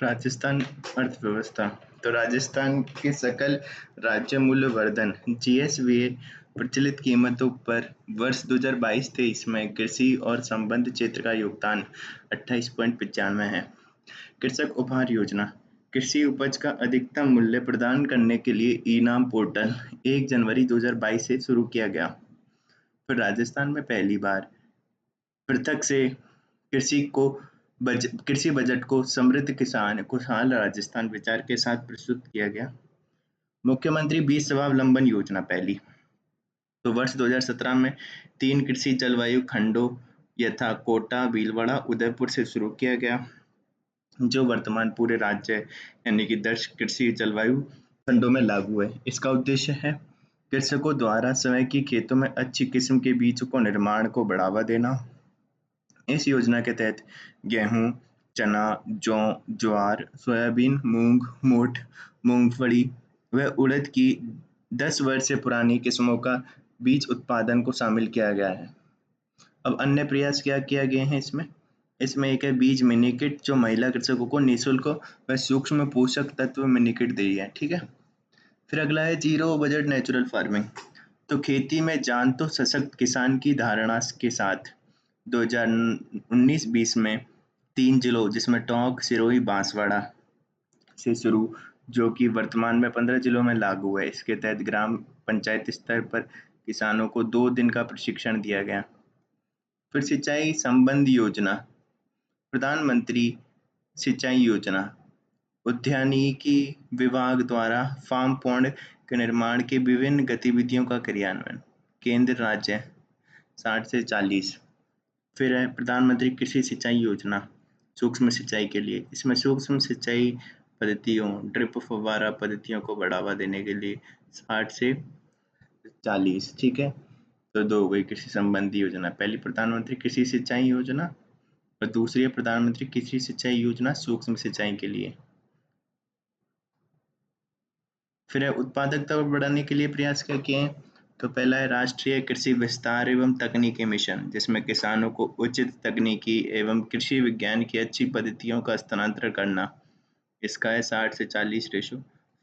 राजस्थान अर्थव्यवस्था। तो राजस्थान के सकल राज्य मूल्य वर्धन जीएसवीए प्रचलित कीमतों पर वर्ष 2022-23 में कृषि और संबद्ध क्षेत्र का योगदान 28.95 है। कृषक उपहार योजना कृषि उपज का अधिकतम मूल्य प्रदान करने के लिए ई-नाम पोर्टल 1 जनवरी 2022 से शुरू किया गया। फिर राजस्थान में पहली बार पृथक से कृषि बजट को समृद्ध किसान खुशहाल राजस्थान विचार के साथ प्रस्तुत किया गया। मुख्यमंत्री बीज स्वावलंबन योजना पहली तो वर्ष 2017 में 3 कृषि जलवायु खंडों यथा कोटा, भीलवाड़ा, उदयपुर से शुरू किया गया, जो वर्तमान पूरे राज्य यानी कि 10 कृषि जलवायु खंडों में लागू है। इसका उद्देश्य है कृषकों द्वारा स्वयं की खेतों में अच्छी किस्म के बीज को निर्माण को बढ़ावा देना। इस योजना के तहत गेहूं, चना, जौ, ज्वार, सोयाबीन, मूंग, मोठ, मूंगफली व उड़द की 10 वर्ष से पुरानी किस्मों का बीज उत्पादन को शामिल किया गया है। अब अन्य प्रयास क्या किया गए हैं इसमें एक है बीज मिनी किट, जो महिला कृषकों को निःशुल्क व सूक्ष्म पोषक तत्व मिनी किट दे रही है। ठीक है। फिर अगला है जीरो बजट नेचुरल फार्मिंग। तो खेती में जान तो सशक्त किसान की धारणा के साथ 2019-20 में 3 जिलों जिसमें टोंक, सिरोही, बांसवाड़ा से शुरू, जो कि वर्तमान में 15 जिलों में लागू है। इसके तहत ग्राम पंचायत स्तर पर किसानों को 2 दिन का प्रशिक्षण दिया गया। फिर सिंचाई संबंध योजना प्रधानमंत्री सिंचाई योजना उद्यानिकी विभाग द्वारा फार्म पॉन्ड के निर्माण के विभिन्न गतिविधियों का क्रियान्वयन। केंद्र राज्य 60 से 40। फिर है प्रधानमंत्री कृषि सिंचाई योजना सूक्ष्म सिंचाई के लिए। इसमें सूक्ष्म सिंचाई पद्धतियों, ड्रिप फव्वारा पद्धतियों को बढ़ावा देने के लिए 60 से 40। ठीक है। तो 2 हो गई कृषि संबंधी योजना। पहली प्रधानमंत्री कृषि सिंचाई योजना और दूसरी है प्रधानमंत्री कृषि सिंचाई योजना सूक्ष्म सिंचाई के लिए। फिर है उत्पादकता बढ़ाने के लिए प्रयास क्या किए हैं। तो पहला है राष्ट्रीय कृषि विस्तार एवं तकनीकी मिशन, जिसमें किसानों को उचित तकनीकी एवं कृषि विज्ञान की अच्छी पद्धतियों का हस्तांतरण करना। इसका है 60 से 40 रेशो।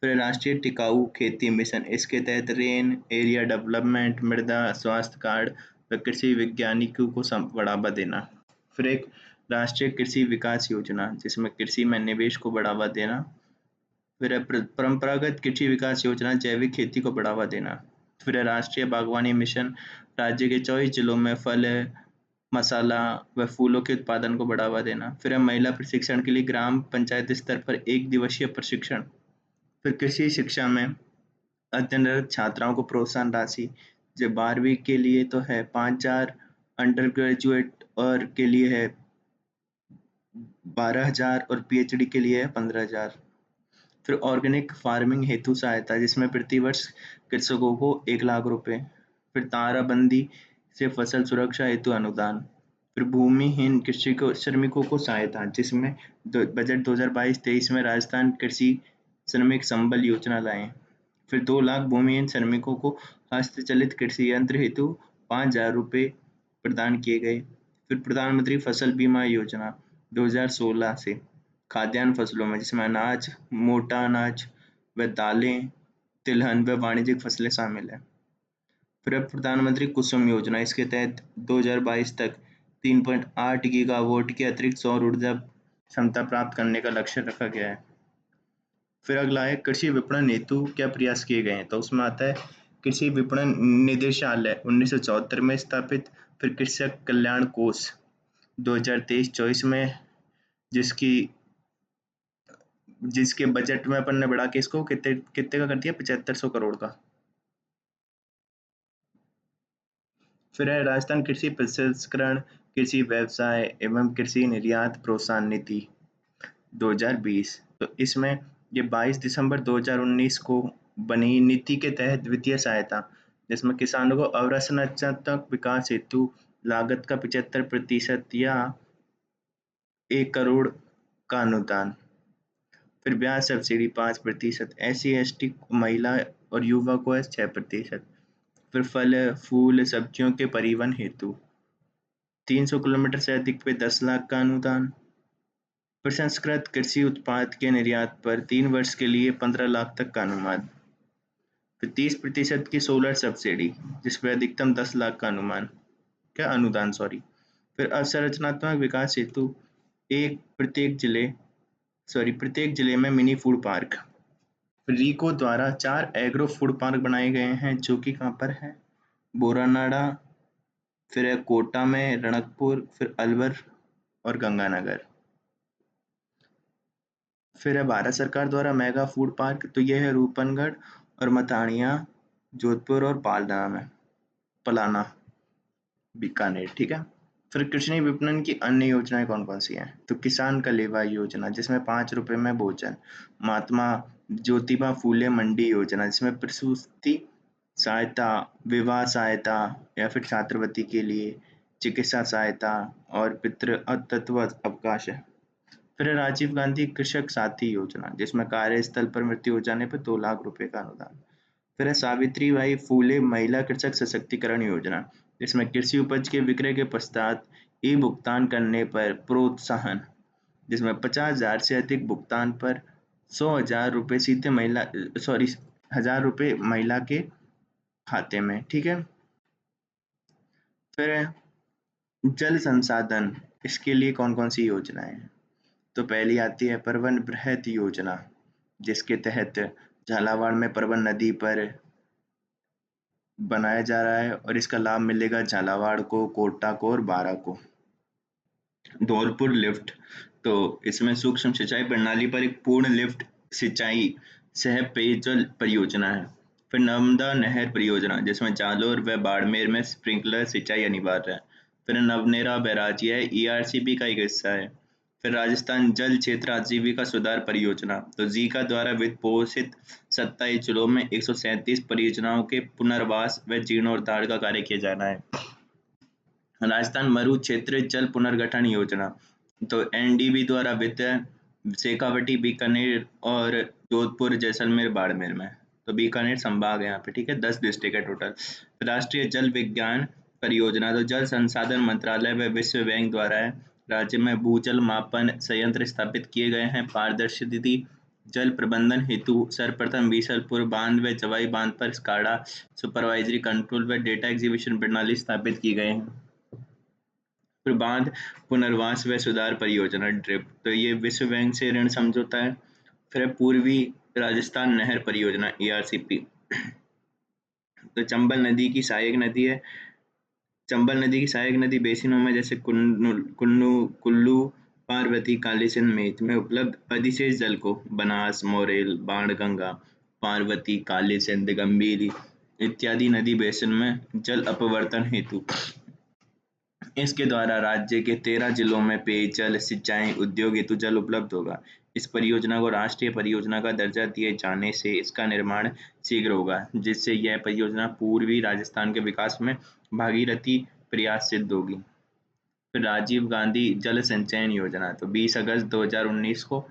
फिर राष्ट्रीय टिकाऊ खेती मिशन, इसके तहत रेन एरिया डेवलपमेंट, मृदा स्वास्थ्य कार्ड व कृषि वैज्ञानिकों को बढ़ावा देना। फिर एक राष्ट्रीय कृषि विकास योजना, जिसमें कृषि में निवेश को बढ़ावा देना। फिर परंपरागत कृषि विकास योजना, जैविक खेती को बढ़ावा देना। फिर राष्ट्रीय बागवानी मिशन, राज्य के 24 जिलों में फल, मसाला व फूलों के उत्पादन को बढ़ावा देना। फिर महिला प्रशिक्षण के लिए ग्राम पंचायत स्तर पर 1 दिवसीय प्रशिक्षण। फिर कृषि शिक्षा में अध्ययनरत छात्राओं को प्रोत्साहन राशि, जो 12वीं के लिए तो है 5,000, अंडर ग्रेजुएट और के लिए है 12,000 और पीएचडी के लिए है 15,000। फिर ऑर्गेनिक फार्मिंग हेतु सहायता, जिसमें प्रति वर्ष कृषकों को 1 लाख रुपए। फिर ताराबंदी से फसल सुरक्षा हेतु अनुदान। फिर भूमिहीन कृषि को श्रमिकों को सहायता, जिसमें बजट 2022-23 में राजस्थान कृषि श्रमिक संबल योजना लाए। फिर 2 लाख भूमिहीन श्रमिकों को हस्तचलित कृषि यंत्र हेतु 5,000 रुपए प्रदान किए गए। फिर प्रधानमंत्री फसल बीमा योजना 2016 से खाद्यान्न फसलों में, जिसमें अनाज, मोटा अनाज व दालें, तिलहन व वाणिज्यिक फसलें शामिल हैं। फिर प्रधानमंत्री कुसुम योजना, इसके तहत 2022 तक 3.8 गीगावाट की अतिरिक्त सौर ऊर्जा क्षमता प्राप्त करने का लक्ष्य रखा गया है। फिर अगला है कृषि विपणन हेतु क्या प्रयास किए गए हैं। तो उसमें आता है कृषि विपणन निदेशालय 1974 में स्थापित। फिर कृषक कल्याण कोष 2023-24 में, जिसके बजट में अपन ने बढ़ा के इसको कितने कितने का कर दिया, 7500 करोड़ का। फिर है राजस्थान कृषि प्रसंस्करण, कृषि व्यवसाय एवं कृषि निर्यात प्रोत्साहन नीति 2020। तो इसमें ये 22 दिसंबर 2019 को बनी नीति के तहत वित्तीय सहायता, जिसमें किसानों को अवसंरचनात्मक विकास हेतु लागत का 75% या 1 करोड़ का अनुदान। फिर ब्याज सब्सिडी 5%, SC/ST महिला और युवा को है 6%। फिर फल, फूल, सब्जियों के परिवहन हेतु 300 किलोमीटर से अधिक पे 10 लाख का अनुदान। प्रसंस्कृत कृषि उत्पाद के निर्यात पर 3 वर्ष के लिए 15 लाख तक का अनुमान। फिर 30% की सोलर सब्सिडी, जिस पर अधिकतम 10 लाख का अनुदान सॉरी। फिर अवसंरचनात्मक विकास हेतु एक प्रत्येक जिले में मिनी फूड पार्क। फिर रीको द्वारा 4 एग्रो फूड पार्क बनाए गए हैं, जो कि कहाँ पर है? बोरानाड़ा, फिर है कोटा में, रणकपुर, फिर अलवर और गंगानगर। फिर है भारत सरकार द्वारा मेगा फूड पार्क, तो ये है रूपनगढ़ और मतानिया, जोधपुर और पलाना, बीकानेर। ठीक है। फिर कृषि विपणन की अन्य योजनाएं कौन कौन सी हैं? तो किसान कलेवा योजना, जिसमें 5 रुपए में भोजन। महात्मा ज्योतिबा फूले मंडी योजना, जिसमें प्रसूति सहायता, विवाह सहायता या फिर छात्रवृत्ति के लिए, चिकित्सा सहायता और पितृत्व अवकाश है। फिर है राजीव गांधी कृषक साथी योजना, जिसमें कार्यस्थल पर मृत्यु हो जाने पर 2 लाख रुपए का अनुदान। फिर है सावित्रीबाई फूले महिला कृषक सशक्तिकरण योजना, जिसमें कृषि उपज के विक्रय के पश्चात ई भुगतान करने पर प्रोत्साहन, जिसमें 50,000 से अधिक भुगतान पर 100,000 रुपये सीधे 1,000 रुपये महिला के खाते में। ठीक है। फिर है जल संसाधन, इसके लिए कौन कौन सी योजनाएं हैं? तो पहली आती है परवन बृहत योजना, जिसके तहत झालावाड़ में परवन नदी पर बनाया जा रहा है और इसका लाभ मिलेगा झालावाड़ को, कोटा को और बारा को। धौलपुर लिफ्ट, तो इसमें सूक्ष्म सिंचाई प्रणाली पर एक पूर्ण लिफ्ट सिंचाई सह पेयजल परियोजना है। फिर नर्मदा नहर परियोजना, जिसमें जालोर व बाड़मेर में स्प्रिंकलर सिंचाई अनिवार्य है। फिर नवनेरा बैराज, यह ईआरसीबी का एक हिस्सा है। फिर राजस्थान जल क्षेत्र आजीविका सुधार परियोजना, तो जीका द्वारा वित्त पोषित 27 जिलों में 137 परियोजनाओं के पुनर्वास व जीर्णोद्धार का कार्य किया जाना है। राजस्थान मरु क्षेत्र जल पुनर्गठन योजना, तो एनडीबी द्वारा वित्त शेखावटी, बीकानेर और जोधपुर, जैसलमेर, बाड़मेर में। तो बीकानेर संभाग है यहाँ पे। ठीक है। 10 डिस्ट्रिक्ट है टोटल। राष्ट्रीय जल विज्ञान परियोजना, तो जल संसाधन मंत्रालय व विश्व बैंक द्वारा है। राज्य में भूजल मापन संयंत्र स्थापित किए गए हैं। पारदर्शी जल प्रबंधन हेतु सर्वप्रथम बीसलपुर बांध व जवाई बांध पर स्काडा सुपरवाइजरी कंट्रोल व डेटा एग्जीक्यूशन प्रणाली स्थापित की गए हैं। फिर बांध पुनर्वास व सुधार परियोजना ड्रिप, तो ये विश्व बैंक से ऋण समझौता है। फिर पूर्वी राजस्थान नहर परियोजना ईआरसीपी, तो चंबल नदी की सहायक नदी है। चंबल नदी की सहायक नदी बेसिनों में जैसे कुल्लू, पार्वती, काली सिंध, मेच में उपलब्ध अधिशेष जल को बनास, मोरेल, बाणगंगा, पार्वती, काली सिंध, गंभीरी इत्यादि नदी बेसिन में जल अपवर्तन हेतु इसके द्वारा राज्य के 13 जिलों में पेयजल, सिंचाई, उद्योग हेतु जल उपलब्ध होगा। इस परियोजना को राष्ट्रीय परियोजना का दर्जा दिए जाने से इसका निर्माण शीघ्र होगा, जिससे यह परियोजना पूर्वी राजस्थान के विकास में भागीरथी प्रयास सिद्ध होगी। फिर राजीव गांधी जल संचयन योजना, तो 20 अगस्त 2019 को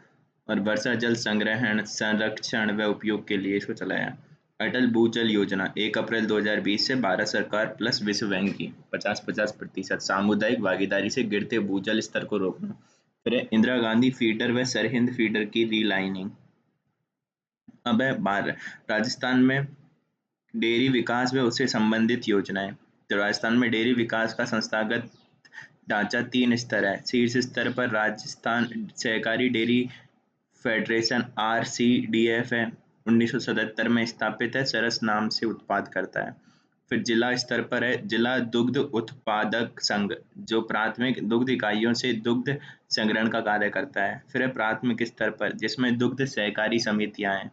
और वर्षा जल संग्रहण, संरक्षण व उपयोग के लिए इसको चलाया। अटल भूजल योजना 1 अप्रैल 2020 से भारत सरकार प्लस विश्व बैंक की 50-50% सामुदायिक भागीदारी से गिरते भूजल स्तर को रोकना। फिर इंदिरा गांधी फीडर व सरहिंद फीडर की रीलाइनिंग। अब है राजस्थान में डेयरी विकास व उससे संबंधित योजनाएं। तो राजस्थान में डेयरी विकास का संस्थागत ढांचा 3 स्तर है। शीर्ष स्तर पर राजस्थान सहकारी डेयरी फेडरेशन RCDF है, 1977 में स्थापित है, सरस नाम से उत्पाद करता है। फिर जिला स्तर पर है जिला दुग्ध उत्पादक संघ, जो प्राथमिक दुग्ध इकाइयों से दुग्ध संग्रहण का कार्य करता है। फिर है प्राथमिक स्तर पर, जिसमें दुग्ध सहकारी समितियां हैं।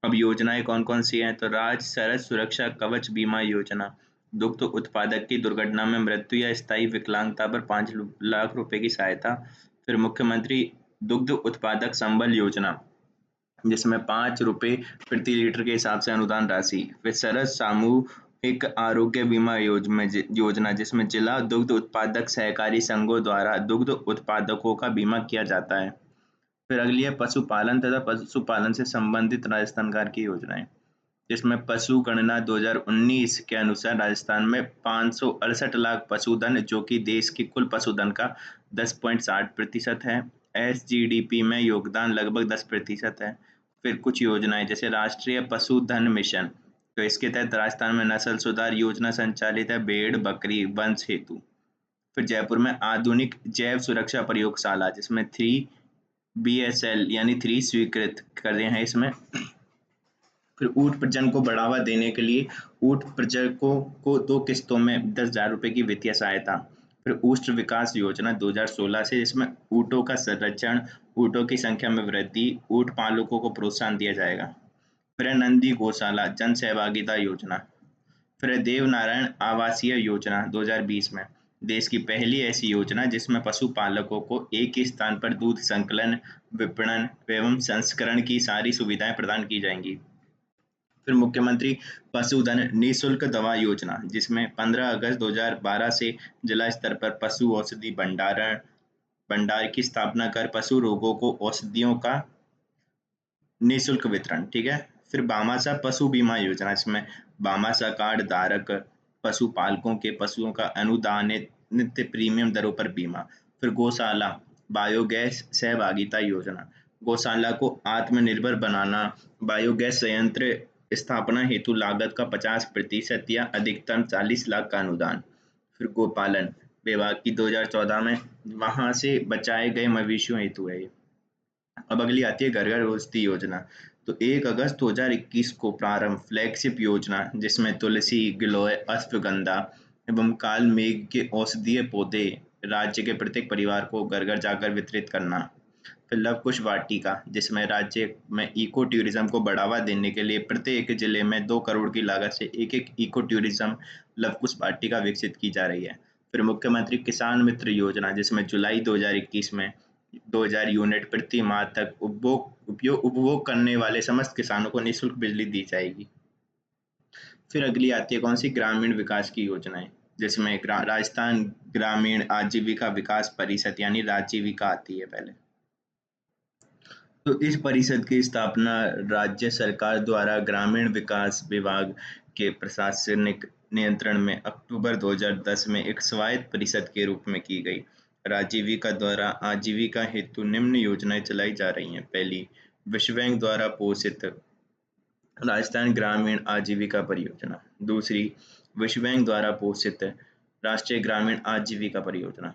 अब योजनाएं कौन कौन सी हैं? तो राज्य सरस सुरक्षा कवच बीमा योजना, दुग्ध उत्पादक की दुर्घटना में मृत्यु या स्थायी विकलांगता पर 5 लाख रुपए की सहायता। फिर मुख्यमंत्री दुग्ध उत्पादक संबल योजना, जिसमें 5 रुपए प्रति लीटर के हिसाब से अनुदान राशि। फिर सरस सामूहिक आरोग्य बीमा योजना, जिसमें जिला दुग्ध उत्पादक सहकारी संघों द्वारा दुग्ध उत्पादकों का बीमा किया जाता है। फिर अगली है पशुपालन तथा पशुपालन से संबंधित राजस्थान सरकार की योजनाएं, जिसमें पशु गणना 2019 के अनुसार राजस्थान में 568 लाख पशुधन, जो कि देश के कुल पशुधन का 10.60% है। SGDP में योगदान लगभग 10% है। फिर कुछ योजनाएं जैसे राष्ट्रीय पशुधन मिशन, तो इसके तहत राजस्थान में नस्ल सुधार योजना संचालित है भेड़ बकरी वंश हेतु। फिर जयपुर में आधुनिक जैव सुरक्षा प्रयोगशाला जिसमें 3 BSL यानी 3 स्वीकृत कर रहे हैं इसमें। फिर ऊंट प्रजनन को बढ़ावा देने के लिए ऊंट प्रजनकों को 2 किस्तों में 10,000 रुपए की वित्तीय सहायता। फिर ऊष्ट विकास योजना 2016 से, जिसमें ऊँटों का संरक्षण, ऊँटों की संख्या में वृद्धि, ऊँट पालकों को प्रोत्साहन दिया जाएगा। फिर है नंदी गौशाला जन सहभागिता योजना। फिर है देवनारायण आवासीय योजना 2020 में, देश की पहली ऐसी योजना जिसमें पशुपालकों को एक ही स्थान पर दूध संकलन, विपणन एवं संस्करण की सारी सुविधाएं प्रदान की जाएंगी। फिर मुख्यमंत्री पशुधन निःशुल्क दवा योजना, जिसमें 15 अगस्त 2012 से जिला स्तर पर पशु औषधि भंडार की स्थापना कर पशु रोगों को औषधियों का निःशुल्क वितरण। ठीक है। फिर भामाशाह पशु बीमा योजना, इसमें भामाशाह कार्ड धारक पशुपालकों के पशुओं का अनुदानित प्रीमियम दरों पर बीमा। फिर गौशाला बायोगैस सहभागिता योजना, गौशाला को आत्मनिर्भर बनाना, बायोगैस संयंत्र स्थापना हेतु लागत का 50% या अधिकतम 40 लाख का अनुदान। फिर गोपालन विभाग की 2014 में वहां से बचाए गए मवेशियों हेतु है ये। अब अगली आती है घर घर औषधि योजना। तो 1 अगस्त 2021 को प्रारंभ फ्लैगशिप योजना, जिसमें तुलसी गिलोय अश्वगंधा एवं काल मेघ के औषधीय पौधे राज्य के प्रत्येक परिवार को घर घर जाकर वितरित करना। फिर लव कुश वाटिका, जिसमें राज्य में इको टूरिज्म को बढ़ावा देने के लिए प्रत्येक जिले में 2 करोड़ की लागत से एक एक इको टूरिज्म लव कुश वाटिका विकसित की जा रही है। फिर मुख्यमंत्री किसान मित्र योजना, जिसमें जुलाई 2021 में 2000 यूनिट प्रति माह तक उपभोग करने वाले समस्त किसानों को निःशुल्क बिजली दी जाएगी। फिर अगली आती है कौन सी, ग्रामीण विकास की योजनाएं, जिसमें राजस्थान ग्रामीण आजीविका विकास परिषद यानी राजीविका आती है पहले। तो इस परिषद की स्थापना राज्य सरकार द्वारा ग्रामीण विकास विभाग के प्रशासनिक नियंत्रण में अक्टूबर 2010 में एक स्वायत्त परिषद के रूप में की गई। राजीविका द्वारा आजीविका हेतु निम्न योजनाएं चलाई जा रही हैं। पहली, विश्व बैंक द्वारा पोषित राजस्थान ग्रामीण आजीविका परियोजना। दूसरी, विश्व बैंक द्वारा पोषित राष्ट्रीय ग्रामीण आजीविका परियोजना।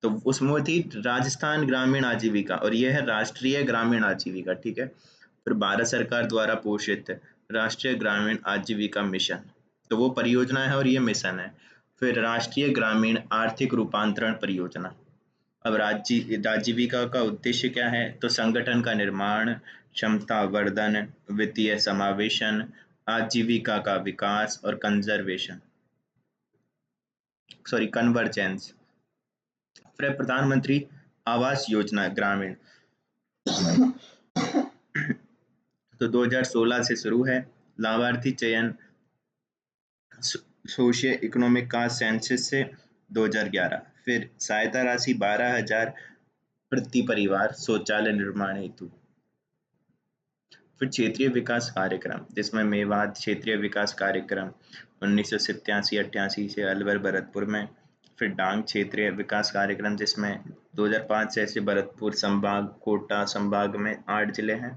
तो उसमें थी राजस्थान ग्रामीण आजीविका और यह है राष्ट्रीय ग्रामीण आजीविका। ठीक है। फिर भारत सरकार द्वारा पोषित राष्ट्रीय ग्रामीण आजीविका मिशन, तो वो परियोजना है और ये मिशन है। फिर राष्ट्रीय ग्रामीण आर्थिक रूपांतरण परियोजना। अब आजीविका का उद्देश्य क्या है, तो संगठन का निर्माण, क्षमता वर्धन, वित्तीय समावेशन, आजीविका का विकास और कन्वर्जेंस। फिर प्रधानमंत्री आवास योजना ग्रामीण, तो 2016 से शुरू है। लाभार्थी चयन सोशियो इकोनॉमिक कास्ट सेंसस से 2011। फिर सहायता राशि 12,000 प्रति परिवार शौचालय निर्माण हेतु। फिर क्षेत्रीय विकास कार्यक्रम, जिसमें मेवात क्षेत्रीय विकास कार्यक्रम 1987-88 से अलवर भरतपुर में। फिर डांग क्षेत्रीय विकास कार्यक्रम, जिसमें 2005 से भरतपुर संभाग कोटा संभाग में 8 जिले हैं।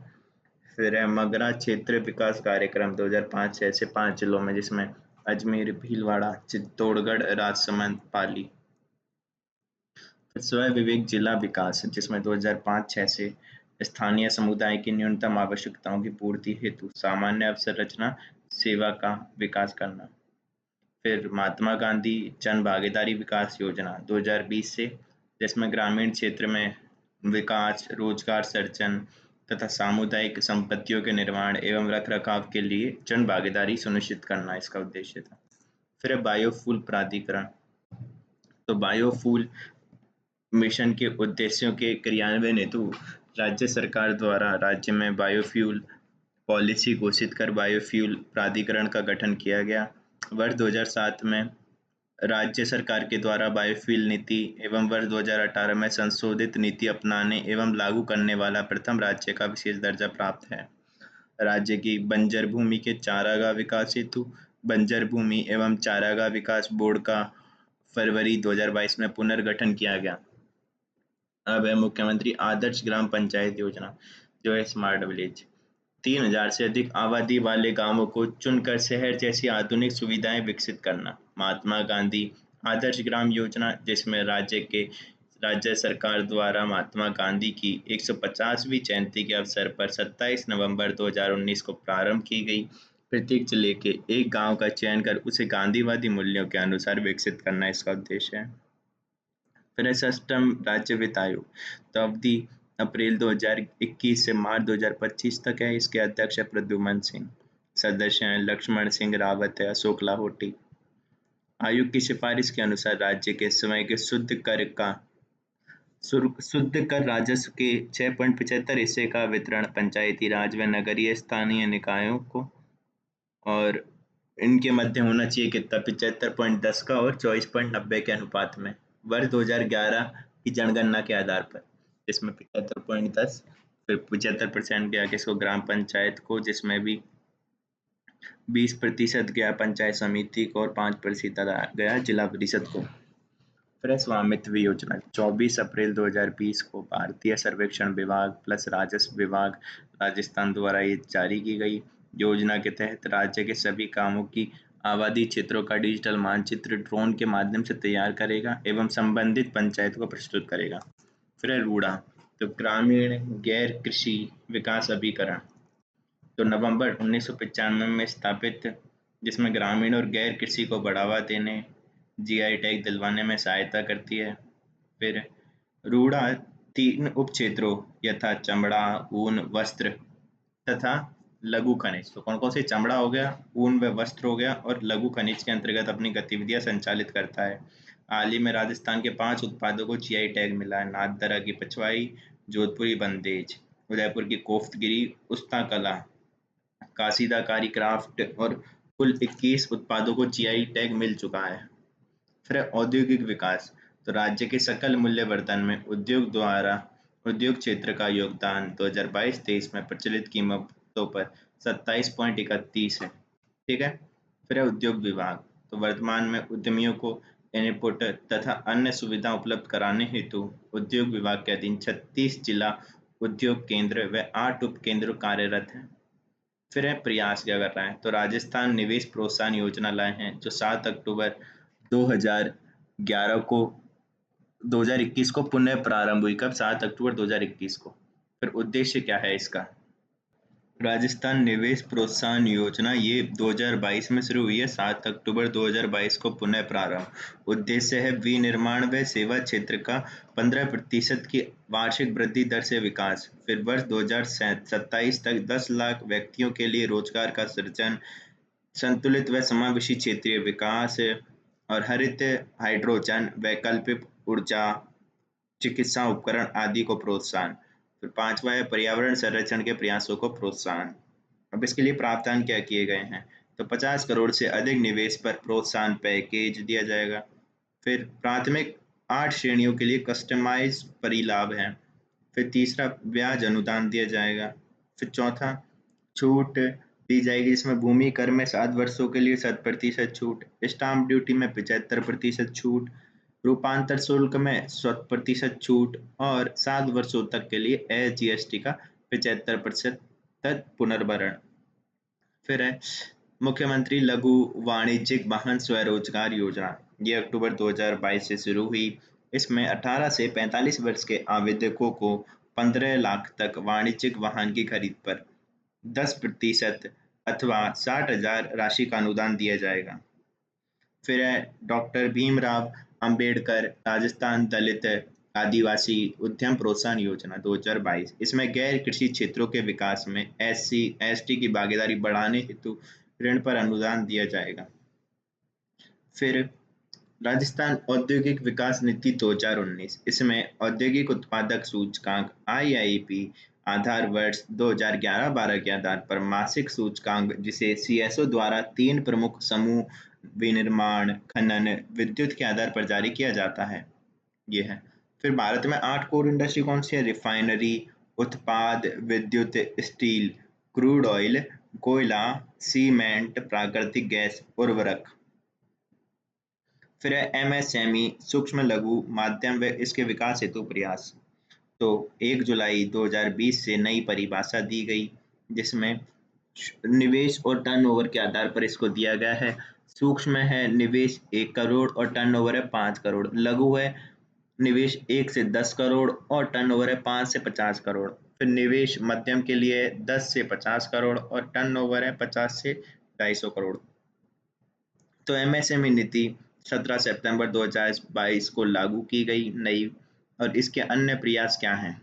फिर है मगरा क्षेत्र विकास कार्यक्रम 2005 से 5 जिलों में, जिसमें अजमेर भीलवाड़ा चित्तौड़गढ़ राजसमंद पाली। स्वयं विवेक जिला विकास, जिसमें 2005-6 से स्थानीय समुदाय की न्यूनतम आवश्यकताओं की पूर्ति हेतु सामान्य अवसंरचना सेवा का विकास करना। फिर महात्मा गांधी जन भागीदारी विकास योजना 2020 से, जिसमें ग्रामीण क्षेत्र में विकास, रोजगार सृजन तथा सामुदायिक संपत्तियों के निर्माण एवं रखरखाव के लिए जन भागीदारी सुनिश्चित करना इसका उद्देश्य था। फिर बायोफ्यूल प्राधिकरण, तो बायोफ्यूल मिशन के उद्देश्यों के क्रियान्वयन हेतु राज्य सरकार द्वारा राज्य में बायोफ्यूल पॉलिसी घोषित कर बायोफ्यूल प्राधिकरण का गठन किया गया। वर्ष 2007 में राज्य सरकार के द्वारा बायोफ्यूल नीति एवं वर्ष 2018 में संशोधित नीति अपनाने एवं लागू करने वाला प्रथम राज्य का विशेष दर्जा प्राप्त है। राज्य की बंजर भूमि के चारागाह विकास हेतु बंजर भूमि एवं चारागाह विकास बोर्ड का फरवरी 2022 में पुनर्गठन किया गया। अब है मुख्यमंत्री आदर्श ग्राम पंचायत योजना, जो है स्मार्ट विलेज। 3,000 से अधिक आबादी वाले गांवों को चुनकर शहर जैसी आधुनिक सुविधाएं विकसित करना। महात्मा गांधी आदर्श ग्राम योजना, जिसमें राज्य सरकार द्वारा महात्मा गांधी की 150वीं जयंती के अवसर पर 27 नवंबर 2019 को प्रारंभ की गई। प्रत्येक जिले के एक गांव का चयन कर उसे गांधीवादी मूल्यों के अनुसार विकसित करना इसका उद्देश्य है। फिर है षष्ठम राज्य वित्त आयोग, तो अवधि अप्रैल 2021 से मार्च 2025 तक है। इसके अध्यक्ष है प्रद्युमन सिंह, सदस्य हैं लक्ष्मण सिंह रावत है, अशोक लाहोटी। आयोग की सिफारिश के अनुसार राज्य के समय के शुद्ध कर राजस्व के 6.75 हिस्से का वितरण पंचायती राज व नगरीय स्थानीय निकायों को, और इनके मध्य होना चाहिए कितना, 75.10 का और 24.90 के अनुपात में, वर्ष 2011 की जनगणना के आधार पर। इसमें 75.10, फिर 75% गया किसको, ग्राम पंचायत को, जिसमें भी 20% गया पंचायत समिति को और 5% गया जिला परिषद को। फिर स्वामित्व योजना 24 अप्रैल 2020 को भारतीय सर्वेक्षण विभाग प्लस राजस्व विभाग राजस्थान द्वारा ये जारी की गई। योजना के तहत राज्य के सभी कामों की आबादी क्षेत्रों का डिजिटल मानचित्र ड्रोन के माध्यम से तैयार करेगा एवं संबंधित पंचायत को प्रस्तुत करेगा। फिर है रूड़ा, तो ग्रामीण गैर कृषि विकास अभिकरण, तो नवंबर 1995 में स्थापित, जिसमें ग्रामीण और गैर कृषि को बढ़ावा देने, जीआई टैग दिलवाने में सहायता करती है। फिर रूड़ा 3 उप क्षेत्रों यथा चमड़ा, ऊन, वस्त्र तथा लघु खनिज, तो कौन कौन से, चमड़ा हो गया, ऊन व वस्त्र हो गया और लघु खनिज के अंतर्गत अपनी गतिविधियां संचालित करता है। हाल ही में राजस्थान के 5 उत्पादों को जीआई टैग मिला है। नाथद्वारा की पचवाई, जोधपुरी बंदेज, उदयपुर की कोफ्तगिरी, उस्ता कला, काशीदाकारी क्राफ्ट और कुल 21 उत्पादों को जीआई टैग मिल चुका है। फिर औद्योगिक विकास, तो राज्य के सकल मूल्यवर्धन में उद्योग द्वारा उद्योग क्षेत्र का योगदान 2022-23 में प्रचलित कीमतों पर 27.31 है। ठीक है। फिर है उद्योग विभाग, तो वर्तमान में उद्यमियों को इनपुट तथा अन्य सुविधा उपलब्ध कराने हेतु उद्योग विभाग के अधीन 36 जिला उद्योग केंद्र व 8 उप केंद्र कार्यरत हैं। फिर है प्रयास क्या कर रहा है, तो राजस्थान निवेश प्रोत्साहन योजना लाए हैं, जो 7 अक्टूबर 2011 को 2021 को पुनः प्रारंभ हुई। कब, 7 अक्टूबर 2021 को। फिर उद्देश्य क्या है इसका, राजस्थान निवेश प्रोत्साहन योजना ये 2022 में शुरू हुई है, 7 अक्टूबर 2022 को पुनः प्रारंभ। उद्देश्य है विनिर्माण व सेवा क्षेत्र का 15% की वार्षिक वृद्धि दर से विकास। फिर वर्ष 2027 तक 10 लाख व्यक्तियों के लिए रोजगार का सृजन, संतुलित व समावेशी क्षेत्रीय विकास और हरित हाइड्रोजन, वैकल्पिक ऊर्जा, चिकित्सा उपकरण आदि को प्रोत्साहन। फिर 5वां है पर्यावरण संरक्षण के प्रयासों को प्रोत्साहन। अब इसके लिए प्रावधान क्या किए गए हैं, तो 50 करोड़ से अधिक निवेश पर प्रोत्साहन पैकेज दिया जाएगा। फिर प्राथमिक 8 श्रेणियों के लिए कस्टमाइज परिलाभ है। फिर तीसरा, ब्याज अनुदान दिया जाएगा। फिर चौथा, छूट दी जाएगी, जिसमें भूमि कर में 7 वर्षों के लिए 100% छूट, स्टाम्प ड्यूटी में 75% छूट, रूपांतर शुल्क में 100% छूट और 7 वर्षों तक के लिए एसजीएसटी का 75% तक पुनर्भरण। फिर है मुख्यमंत्री लघु वाणिज्यिक वाहन स्वरोजगार योजना, ये अक्टूबर 2022 से शुरू हुई। इसमें 18 से 45 वर्ष के आवेदकों को 15 लाख तक वाणिज्यिक वाहन की खरीद पर 10% अथवा 60,000 राशि का अनुदान दिया जाएगा। फिर है डॉक्टर भीमराव अंबेडकर राजस्थान दलित आदिवासी उद्यम प्रोत्साहन योजना 2022। इसमें गैर कृषि क्षेत्रों के विकास में एससी एसटी की भागीदारी बढ़ाने हेतु ऋण पर अनुदान दिया जाएगा। फिर राजस्थान औद्योगिक विकास नीति 2019, इसमें औद्योगिक उत्पादक सूचकांक आईआईपी आधार वर्ष 2011-12 के आधार पर मासिक सूचकांक, जिसे सीएसओ द्वारा 3 प्रमुख समूह विनिर्माण, खनन, विद्युत के आधार पर जारी किया जाता है, ये है। फिर भारत में 8 कोर इंडस्ट्री कौन सी है, रिफाइनरी, उत्पाद विद्युत, स्टील, क्रूड ऑयल, कोयला, सीमेंट, प्राकृतिक गैस, उर्वरक। फिर है एमएसएमई, सूक्ष्म लघु माध्यम व इसके विकास हेतु प्रयास। तो 1 जुलाई 2020 से नई परिभाषा दी गई, जिसमें निवेश और टर्नओवर के आधार पर इसको दिया गया है। सूक्ष्म है निवेश 1 करोड़ और टर्नओवर है 5 करोड़। लघु है निवेश 1 से 10 करोड़ और टर्नओवर है 5 से 50 करोड़। फिर निवेश मध्यम के लिए 10 से 50 करोड़ और टर्नओवर है 50 से 250 करोड़। तो एमएसएमई नीति 17 सितंबर 2022 को लागू की गई नई। और इसके अन्य प्रयास क्या हैं?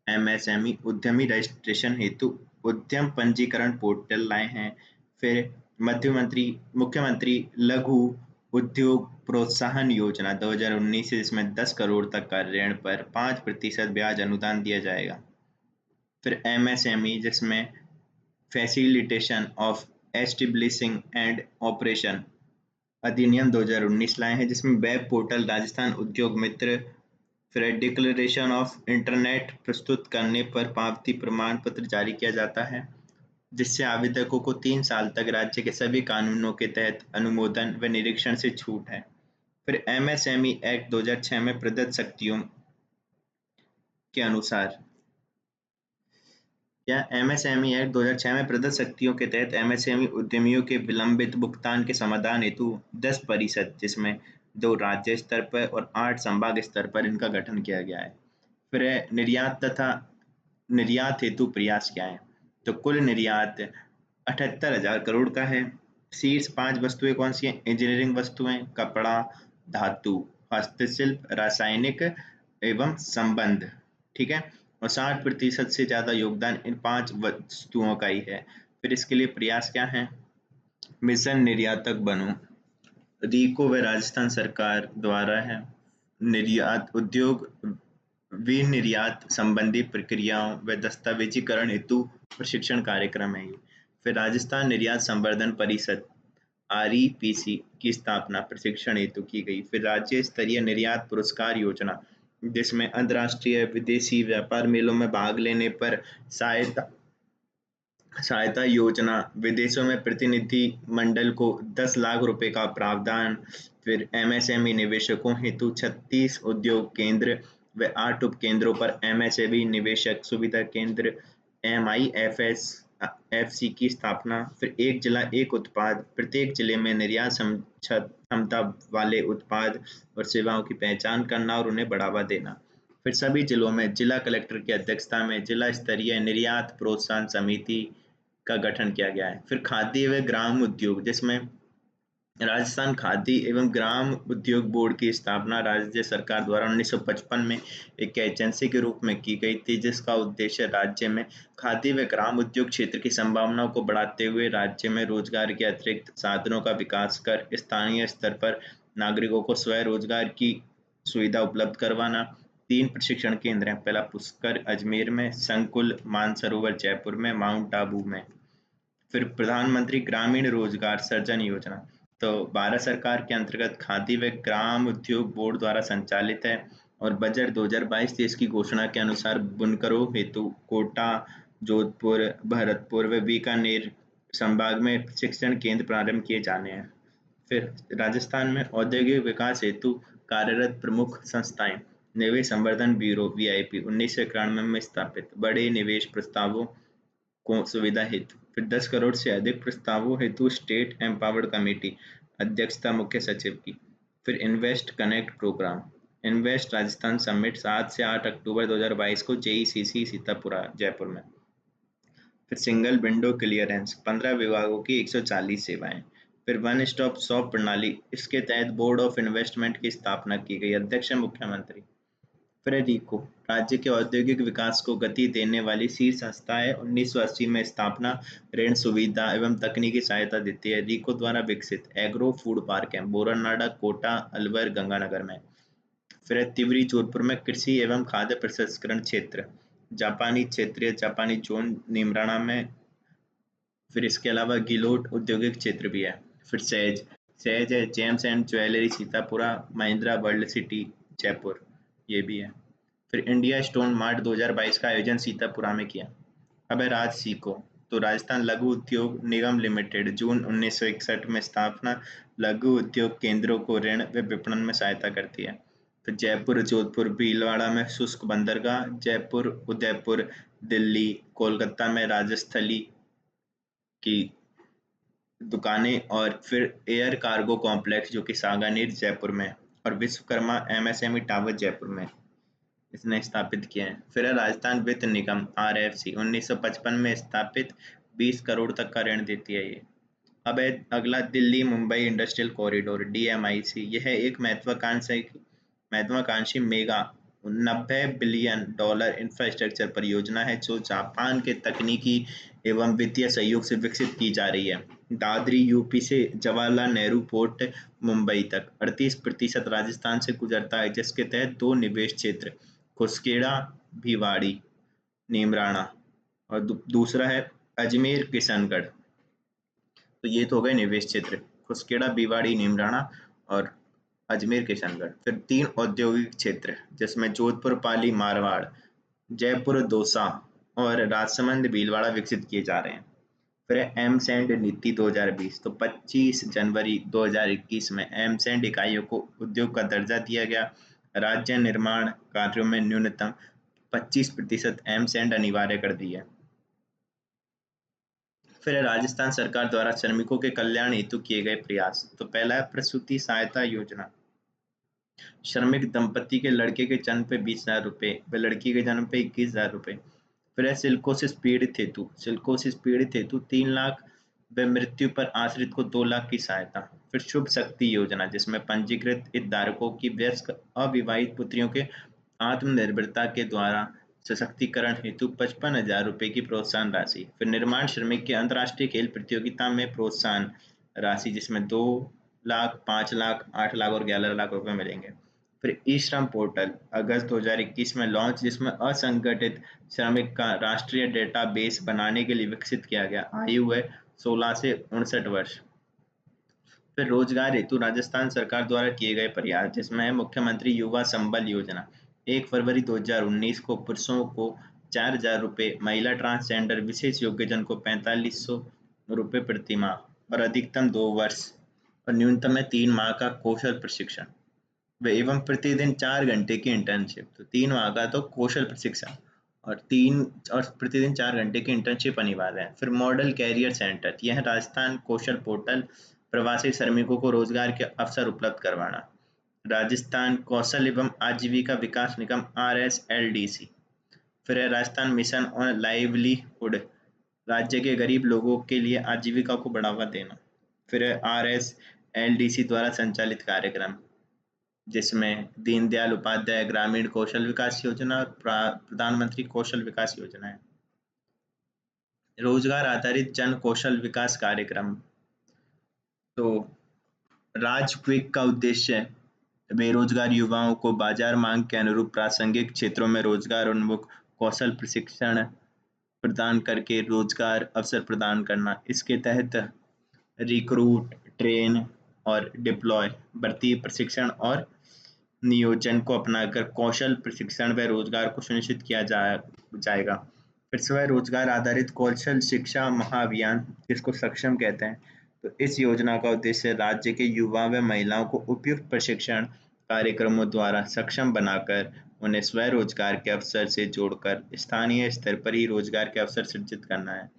एमएसएमई उद्यमी रजिस्ट्रेशन हेतु उद्यम पंजीकरण पोर्टल लाए हैं। फिर मुख्यमंत्री लघु उद्योग प्रोत्साहन योजना 2019 है, जिसमें 10 करोड़ तक का ऋण पर 5% ब्याज अनुदान दिया जाएगा। फिर एमएसएमई जिसमें facilitation of establishing and operation अधिनियम 2019 लाए हैं, जिसमें वेब पोर्टल राजस्थान उद्योग मित्र, फिर डिक्लेरेशन ऑफ इंटरनेट प्रस्तुत करने पर पावती प्रमाण पत्र जारी किया जाता है, जिससे आवेदकों को 3 साल तक राज्य के सभी कानूनों के तहत अनुमोदन व निरीक्षण से छूट है। फिर एमएसएमई एक्ट 2006 में प्रदत्त शक्तियों के अनुसार या एमएसएमई एक्ट 2006 में प्रदत्त शक्तियों के तहत एमएसएमई उद्यमियों के विलंबित भुगतान के समाधान हेतु 10%, जिसमें 2 राज्य स्तर पर और 8 संभाग स्तर पर इनका गठन किया गया है। फिर निर्यात तथा निर्यात हेतु प्रयास क्या है? तो कुल निर्यात 78,000 करोड़ का है। शीर्ष 5 वस्तुएं कौन सी हैं? इंजीनियरिंग वस्तुएं, कपड़ा, धातु, हस्तशिल्प, रासायनिक एवं संबंध। ठीक है, और 60% से ज्यादा योगदान इन 5 वस्तुओं का ही है। फिर इसके लिए प्रयास क्या है? मिशन निर्यातक बनो, रीको व राजस्थान सरकार द्वारा है। निर्यात उद्योग विनिर्यात संबंधी प्रक्रियाओं व दस्तावेजीकरण हेतु प्रशिक्षण कार्यक्रम है ये। फिर राजस्थान निर्यात संवर्धन परिषद REPC की स्थापना प्रशिक्षण हेतु की गई। फिर राज्य स्तरीय निर्यात पुरस्कार योजना, जिसमें अंतर्राष्ट्रीय विदेशी व्यापार मेलों में भाग लेने पर सहायता सहायता योजना, विदेशों में प्रतिनिधि मंडल को 10 लाख रुपए का प्रावधान। फिर एमएसएमई निवेशकों हेतु 36 उद्योग केंद्र व 8 उपकेंद्रों पर एमएसएमई निवेशक सुविधा केंद्र MIFS FC की स्थापना। फिर एक जिला एक उत्पाद, प्रत्येक जिले में निर्यात क्षमता वाले उत्पाद और सेवाओं की पहचान करना और उन्हें बढ़ावा देना। फिर सभी जिलों में जिला कलेक्टर की अध्यक्षता में जिला स्तरीय निर्यात प्रोत्साहन समिति का गठन किया गया है। फिर खाद्य एवं ग्राम उद्योग, जिसमें राजस्थान खादी एवं ग्राम उद्योग बोर्ड की स्थापना राज्य सरकार द्वारा 1955 में एक एजेंसी के रूप में की गई थी, जिसका उद्देश्य राज्य में खादी व ग्राम उद्योग क्षेत्र की संभावनाओं को बढ़ाते हुए राज्य में रोजगार के अतिरिक्त साधनों का विकास कर स्थानीय स्तर पर नागरिकों को स्वरोजगार की सुविधा उपलब्ध करवाना। 3 प्रशिक्षण केंद्र हैं, पहला पुष्कर अजमेर में, संकुल मानसरोवर जयपुर में, माउंट आबू में। फिर प्रधानमंत्री ग्रामीण रोजगार सृजन योजना, तो भारत सरकार के अंतर्गत खादी व ग्राम उद्योग बोर्ड द्वारा संचालित है और बजट 2022-23 की घोषणा के अनुसार बुनकरों हेतु कोटा, जोधपुर, भरतपुर व बीकानेर संभाग में प्रशिक्षण केंद्र प्रारंभ किए जाने हैं। फिर राजस्थान में औद्योगिक विकास हेतु कार्यरत प्रमुख संस्थाएं, निवेश संवर्धन ब्यूरो VIP 1991 में स्थापित, बड़े निवेश प्रस्तावों को सुविधा हेतु। फिर 10 करोड़ से अधिक प्रस्तावों हेतु स्टेट एम्पावर्ड कमेटी, अध्यक्षता मुख्य सचिव की। फिर invest connect programme, invest Rajasthan summit 7 से 8 अक्टूबर 2022 को JECC सीतापुरा जयपुर में। फिर सिंगल विंडो क्लियरेंस, 15 विभागों की 140 सेवाएं। फिर वन स्टॉप शॉप प्रणाली, इसके तहत बोर्ड ऑफ इन्वेस्टमेंट की स्थापना की गई, अध्यक्ष मुख्यमंत्री। फ्रेडरिको राज्य के औद्योगिक विकास को गति देने वाली शीर्ष संस्था है। 1980 में स्थापना, ऋण सुविधा एवं तकनीकी सहायता देती है। रिको द्वारा विकसित एग्रो फूड पार्क है बोरनाडा, कोटा, अलवर, गंगानगर में। फिर तिवरी जोधपुर में कृषि एवं खाद्य प्रसंस्करण क्षेत्र, जापानी क्षेत्रीय जापानी जोन नीमराणा में। फिर इसके अलावा गिलोट औद्योगिक क्षेत्र भी है। फिर सहज सहज है James and jewellery Sitapura, Mahindra world city Jaipur, ये भी है। फिर इंडिया स्टोन मार्ट 2022 का आयोजन सीतापुरा में किया। अब है राजसी को, तो राजस्थान लघु उद्योग निगम लिमिटेड जून 1961 में स्थापना, लघु उद्योग केंद्रों को ऋण व विपणन में सहायता करती है। फिर जयपुर, जोधपुर, भीलवाड़ा में शुष्क बंदरगाह, जयपुर, उदयपुर, दिल्ली, कोलकाता में राजस्थली की दुकानें, और फिर एयर कार्गो कॉम्प्लेक्स जो कि सांगानेर जयपुर में, और विश्वकर्मा एमएसएमई टावर जयपुर में इसने स्थापित किए हैं। फिर है राजस्थान वित्त निगम आरएफसी, 1955 में स्थापित, 20 करोड़ तक का ऋण देती है ये। अब है अगला, Delhi Mumbai industrial corridor DMIC. यह एक महत्वाकांक्षी मेगा 90 बिलियन डॉलर इंफ्रास्ट्रक्चर परियोजना है जो जापान के तकनीकी एवं वित्तीय सहयोग से विकसित की जा रही है। दादरी यूपी से जवाहरलाल नेहरू पोर्ट मुंबई तक 38% राजस्थान से गुजरता है, जिसके तहत दो निवेश क्षेत्र खुसखेड़ा, भिवाड़ी, नीमराणा, और दूसरा है अजमेर किशनगढ़। तो ये तो हो गए निवेश क्षेत्र, खुसखेड़ा, भिवाड़ी, नीमराणा और अजमेर किशनगढ़। फिर 3 औद्योगिक क्षेत्र जिसमें जोधपुर, पाली, मारवाड़, जयपुर, दौसा और राजसमंद, भीलवाड़ा विकसित किए जा रहे हैं। फिर एमसैंड नीति 2020, तो 25 जनवरी 2021 में एमसैंड इकाइयों को उद्योग का दर्जा दिया गया। राज्य निर्माण कार्यों में न्यूनतम 25% एमसैंड अनिवार्य कर दी है। फिर राजस्थान सरकार द्वारा श्रमिकों के कल्याण हेतु किए गए प्रयास, तो पहला है प्रसूति सहायता योजना। श्रमिक दंपति के लड़के के जन्म पे 20,000 रुपए व लड़की के जन्म पे 21,000 रुपए। फिर है सिल्कोसिस पीड़ित हेतु 3 लाख व मृत्यु पर आश्रित को 2 लाख की सहायता। फिर शुभ शक्ति योजना जिसमें पंजीकृत हितधारकों की वयस्क अविवाहित पुत्रियों के आत्मनिर्भरता के द्वारा सशक्तिकरण हेतु 55,000 रुपए की प्रोत्साहन राशि। फिर निर्माण श्रमिक के अंतर्राष्ट्रीय खेल प्रतियोगिता में प्रोत्साहन राशि जिसमें 2 लाख, 5 लाख, 8 लाख और 11 लाख रुपए मिलेंगे। फिर ई श्रम पोर्टल अगस्त 2021 में लॉन्च, जिसमें असंगठित श्रमिक का राष्ट्रीय डेटाबेस बनाने के लिए विकसित किया गया। आयु है 16 से 59 वर्ष। फिर रोजगार हेतु राजस्थान सरकार द्वारा किए गए प्रयास जिसमें है मुख्यमंत्री युवा संबल योजना। 1 फरवरी 2019 को पुरुषों को 4,000 रुपए, महिला ट्रांसजेंडर विशेष योग्यजन को 4,500 रुपए प्रति माह और अधिकतम 2 वर्ष और न्यूनतम है 3 माह का कौशल प्रशिक्षण व एवं प्रतिदिन 4 घंटे की इंटर्नशिप। तो 3 माह का तो कौशल प्रशिक्षण और प्रतिदिन 4 घंटे की इंटर्नशिप अनिवार्य है। फिर मॉडल कैरियर सेंटर, यह राजस्थान कौशल पोर्टल प्रवासी श्रमिकों को रोजगार के अवसर उपलब्ध करवाना। राजस्थान कौशल एवं आजीविका विकास निगम RSLDC। फिर है राजस्थान मिशन ऑन लाइवलीहुड, राज्य के गरीब लोगों के लिए आजीविका को बढ़ावा देना। फिर है RSLDC द्वारा संचालित कार्यक्रम जिसमें दीनदयाल उपाध्याय ग्रामीण कौशल विकास योजना और प्रधानमंत्री कौशल विकास योजना है। रोजगार आधारित जन कौशल विकास कार्यक्रम, तो राज क्विक का उद्देश्य बेरोजगार युवाओं को बाजार मांग के अनुरूप प्रासंगिक क्षेत्रों में रोजगार उन्मुख कौशल प्रशिक्षण प्रदान करके रोजगार अवसर प्रदान करना। इसके तहत रिक्रूट, ट्रेन और डिप्लॉय, भर्ती, प्रशिक्षण और नियोजन को अपनाकर कौशल प्रशिक्षण व रोजगार को सुनिश्चित किया जाएगा। फिर स्वयं रोजगार आधारित कौशल शिक्षा महाअभियान जिसको सक्षम कहते हैं, तो इस योजना का उद्देश्य राज्य के युवा व महिलाओं को उपयुक्त प्रशिक्षण कार्यक्रमों द्वारा सक्षम बनाकर उन्हें स्वरोजगार के अवसर से जोड़कर स्थानीय स्तर पर ही रोजगार के अवसर सृजित करना है।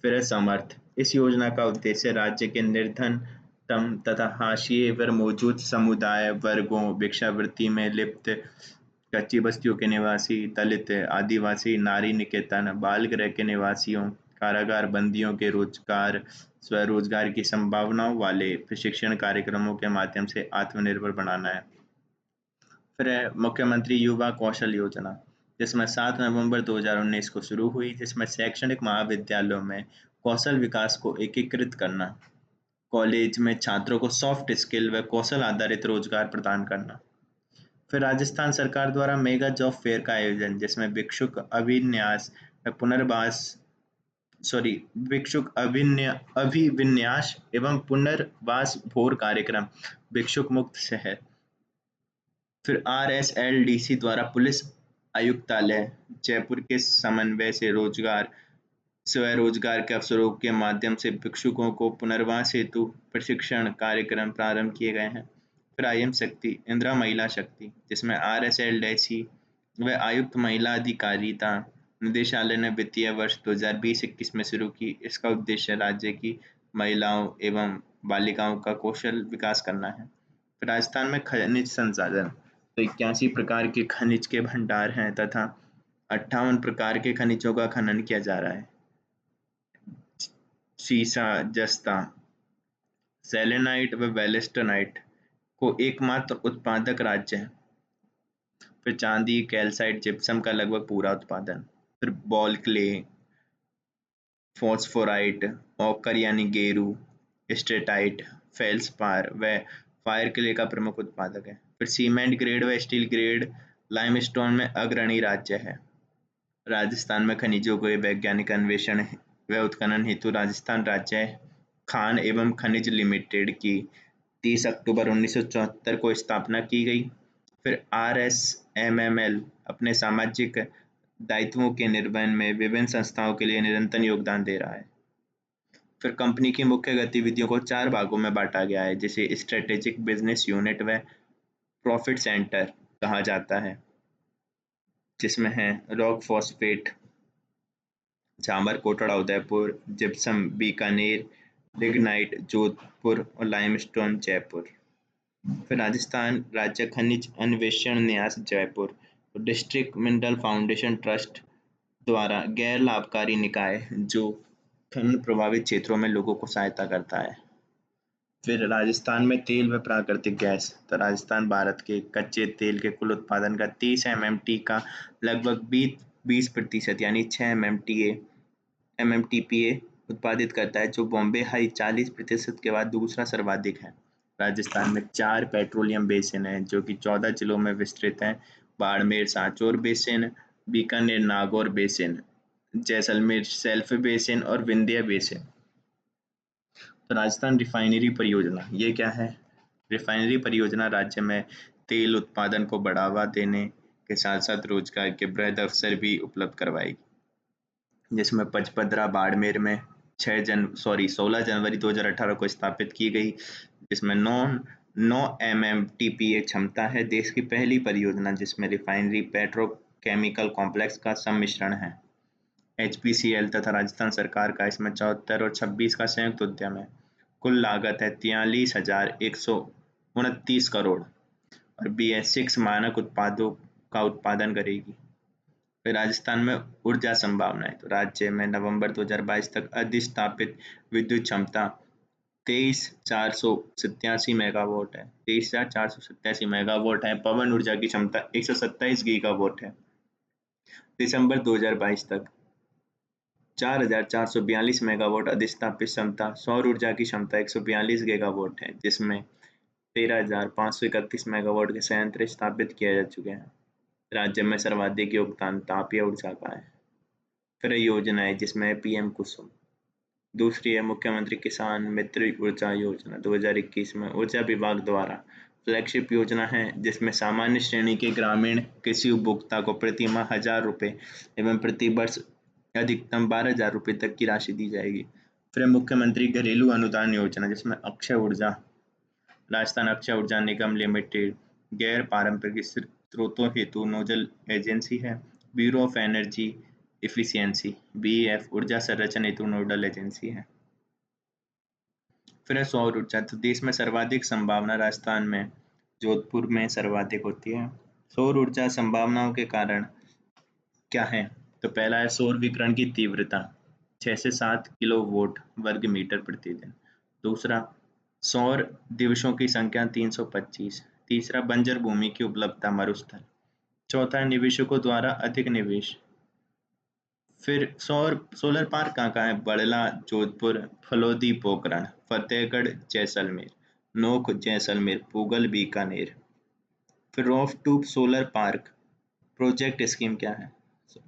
फिर है समर्थ, इस योजना का उद्देश्य राज्य के निर्धनतम तथा हाशिए पर मौजूद समुदाय वर्गों, भिक्षावृत्ति में लिप्त, कच्ची बस्तियों के निवासी, दलित, आदिवासी, नारी निकेतन, बाल गृह के निवासियों, कारागार बंदियों के रोजगार स्वरोजगार की संभावनाओं वाले प्रशिक्षण कार्यक्रमों के माध्यम से आत्मनिर्भर बनाना है। फिर है मुख्यमंत्री युवा कौशल योजना जिसमें 7 नवंबर 2019 को शुरू हुई, जिसमें शैक्षणिक महाविद्यालयों में कौशल विकास को एकीकृत करना, कॉलेज में छात्रों को सॉफ्ट स्किल व कौशल आधारित रोजगार प्रदान करना। फिर राजस्थान सरकार द्वारा मेगा जॉब फेयर का आयोजन जिसमें अभिविन्यास एवं पुनर्वास भोर कार्यक्रम, भिक्षुक मुक्त शहर। फिर RSLDC द्वारा पुलिस आयुक्तालय जयपुर के समन्वय से स्वरोजगार के अवसरों के माध्यम से भिक्षुकों को पुनर्वास हेतु प्रशिक्षण कार्यक्रम प्रारंभ किए गए हैं। फिर IM शक्ति, इंदिरा महिला शक्ति, जिसमें RSLDC व आयुक्त महिला अधिकारिता निदेशालय ने वित्तीय वर्ष 2020-21 में शुरू की। इसका उद्देश्य राज्य की महिलाओं एवं बालिकाओं का कौशल विकास करना है। फिर राजस्थान में खनिज संसाधन, तो 81 प्रकार के खनिज के भंडार हैं तथा 58 प्रकार के खनिजों का खनन किया जा रहा है। सीसा, जस्ता, सेलेनाइट व वेलेस्टनाइट को एकमात्र उत्पादक राज्य है। फिर चांदी, कैल्साइट, जिप्सम का लगभग पूरा उत्पादन। फिर बॉल क्ले, फॉस्फोराइट, ऑकर यानी गेरू, स्टेटाइट, फेल्सपार व फायर क्ले का प्रमुख उत्पादक है। फिर सीमेंट ग्रेड व स्टील ग्रेड लाइमस्टोन में अग्रणी राज्य है। राजस्थान में खनिजों के वैज्ञानिक अन्वेषण व उत्खनन हेतु राजस्थान राज्य खान एवं खनिज लिमिटेड की 30 अक्टूबर 1974 को स्थापना की गई। फिर RSMML अपने सामाजिक दायित्वों के निर्वहन में विभिन्न संस्थाओं के लिए निरंतर योगदान दे रहा है। फिर कंपनी की मुख्य गतिविधियों को 4 भागों में बांटा गया है, जिसे स्ट्रेटेजिक बिजनेस यूनिट व प्रॉफिट सेंटर कहा जाता है, जिसमें है rock phosphate झामर Kotra Udaipur, gypsum Bikaner, lignite Jodhpur और लाइमस्टोन जयपुर। फिर राजस्थान राज्य खनिज अन्वेषण न्यास जयपुर और डिस्ट्रिक्ट मिनरल फाउंडेशन ट्रस्ट द्वारा गैर लाभकारी निकाय जो खनन प्रभावित क्षेत्रों में लोगों को सहायता करता है। फिर राजस्थान में तेल व प्राकृतिक गैस, तो राजस्थान भारत के कच्चे तेल के कुल उत्पादन का 30 MMT का लगभग 20% यानी 6 MMTPA उत्पादित करता है, जो बॉम्बे हाई 40% के बाद दूसरा सर्वाधिक है। राजस्थान में 4 पेट्रोलियम बेसिन हैं जो कि 14 जिलों में विस्तृत हैं। Barmer Sanchore basin, Bikaner Nagaur basin, Jaisalmer shelf basin और विंध्य बेसिन। तो राजस्थान रिफाइनरी परियोजना, ये क्या है? रिफाइनरी परियोजना राज्य में तेल उत्पादन को बढ़ावा देने के साथ साथ रोजगार के वृहद अवसर भी उपलब्ध करवाएगी, जिसमें पचपदरा बाड़मेर में 16 जनवरी 2018 को स्थापित की गई, जिसमें 9 MMTPA क्षमता है। देश की पहली परियोजना जिसमें रिफाइनरी पेट्रोकेमिकल कॉम्प्लेक्स का सम्मिश्रण है। HPCL तथा राजस्थान सरकार का इसमें 74 और 26 का संयुक्त उद्यम है। कुल लागत है 43,129 करोड़ और BS6 मानक उत्पादों का उत्पादन करेगी। फिर राजस्थान में ऊर्जा संभावनाएं, तो राज्य में नवंबर 2022 तक अधिस्थापित विद्युत क्षमता 23,487 मेगावाट है। 23,487 मेगावाट है। पवन ऊर्जा की क्षमता 127 गीगावाट है। दिसंबर 2022 तक 4,442 मेगावाट अधिस्थापित क्षमता। सौर ऊर्जा की क्षमता 142 गीगावाट है, जिसमें 13,531 मेगावाट के संयंत्र स्थापित किए जा चुके हैं। राज्य में सर्वाधिक योगदान तापीय ऊर्जा का है। फिर योजनाएं जिसमें PM कुसुम, दूसरी है मुख्यमंत्री किसान मित्र ऊर्जा योजना 2021 में ऊर्जा विभाग द्वारा फ्लैगशिप योजना है, जिसमें सामान्य श्रेणी के ग्रामीण कृषि उपभोक्ता को प्रति माह 1,000 रुपये एवं प्रति वर्ष अधिकतम 12,000 रुपये तक की राशि दी जाएगी। फिर मुख्यमंत्री घरेलू अनुदान योजना, जिसमें अक्षय ऊर्जा, राजस्थान अक्षय ऊर्जा निगम लिमिटेड गैर पारंपरिक स्रोतों हेतु नोडल एजेंसी है। Bureau of energy efficiency BEF ऊर्जा संरक्षण हेतु नोडल एजेंसी है। फिर है सौर ऊर्जा, तो देश में सर्वाधिक संभावना राजस्थान में जोधपुर में सर्वाधिक होती है। सौर ऊर्जा संभावनाओं के कारण क्या है? तो पहला है सौर विकिरण की तीव्रता 6 से 7 किलोवाट वर्ग मीटर प्रति दिन। दूसरा, सौर दिवसों की संख्या 325। तीसरा, बंजर भूमि की उपलब्धता मरुस्थल। चौथा, निवेशकों द्वारा अधिक निवेश। फिर सोलर पार्क कहाँ है? बड़ला जोधपुर, फलोदी पोखरण, फतेहगढ़ जैसलमेर, नोक जैसलमेर, पूगल बीकानेर। फिर rooftop solar park project scheme क्या है?